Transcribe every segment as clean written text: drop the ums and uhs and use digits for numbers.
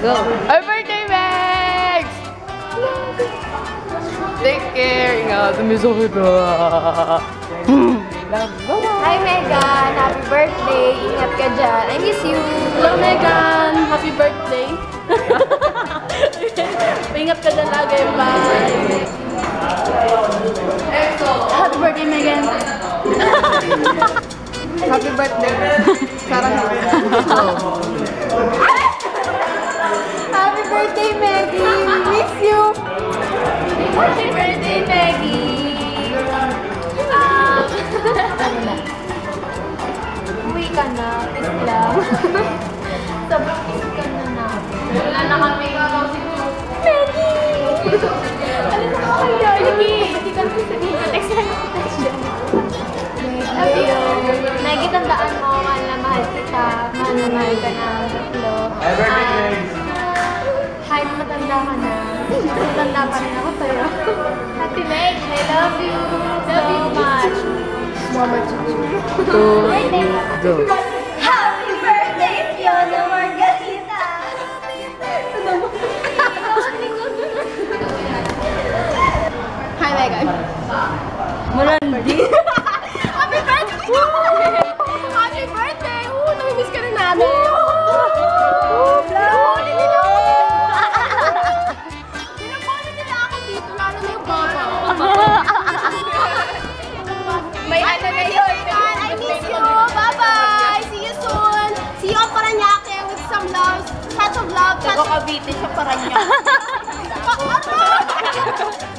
Go. Happy birthday, Megs! Take care. Ingat. Tumisok ito. Hi, Megan. Happy birthday. Ingat ka dyan. I miss you. Hello, Megan. Happy birthday. Ingat ka dyan lagi. Bye. Happy birthday, Megan. Happy birthday. Sarang Happy birthday, Maggie. Miss you. Happy birthday, Maggie. Uwi ka na. Kiss lang. Sobrang kiss ka na natin. Wala na kami. Maggie! Alam mo ko kayo. Maggie! Hindi ka naman sabihin ko. Text lang ako. Love you. Maggie, tandaan mo. Mahal na mahal kita. Mahal na mahal ka na. Tatlo. Kahit matanda ka na. Matanda pa rin ako sa'yo. Happy Meg, I love you so much. Mama Chuchu. Go. Happy birthday, Fiona Margarita! Hi, Megan. Mulandi. Happy birthday! Happy birthday! Namimiss ka na namin. Pinapoli nila ako. Pinapoli nila ako dito. Lalo na yung bata. May ano na yun. I miss you. Bye-bye. See you soon. See you on Paranaque with some love. Shots of love. Ako Cavite siya Paranaque.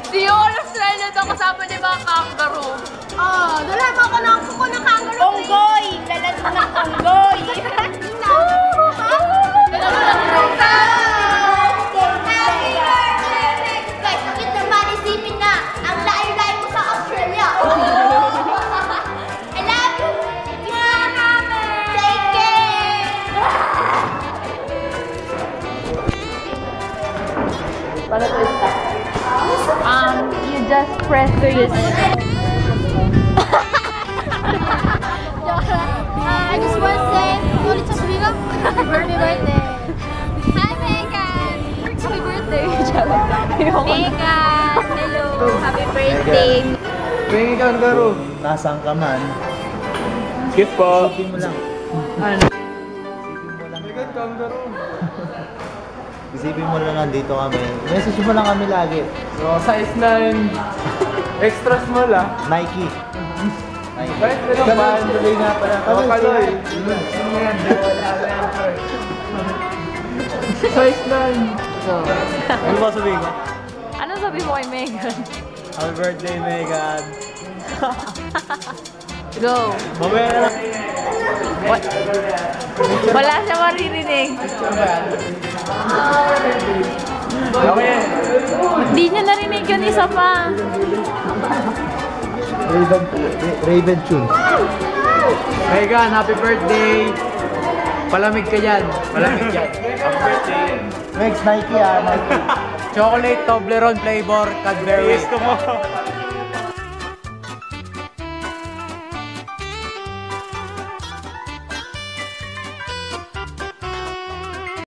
See you on Australia daw kasama niya mga kangaroo. Oh, dala mo ako ng kuko ng kangaroo. Onggoy! Lalas mo ng onggoy! Guys, bakit naman isipin na ang layo-layo mo sa Australia? I love you! Take care! Paano to stop? You just press this. I just want to say, ulit sa sabi ko, happy birthday! Hi, Megan! Happy birthday! Megan! Hello! Happy birthday! Pengi ka, Garo. Nasaan ka man? Kiss po. Isipin mo lang. Ano? Megan ka, Garo. Isipin mo lang nandito kami. Message mo lang kami lagi. So, size 9. Extra small ah. Nike. Nike. Kahit ilang ba? Tuloy nga pala. Oh, Kaloy. Size 9. Go. Ano ba sabihin ko? Ano sabi mo kay Megan? Happy birthday, Megan. Go. Mamaya na lang. Wala siya maririnig. Okay. Hindi niya narinig yun isa pa. Raven Tune. Megan, happy birthday. Palamig ka yan. Palamig yan. Happy birthday. Megs, Nike ah, Nike. Chocolate Toblerone flavor, Cadbury. Gusto mo?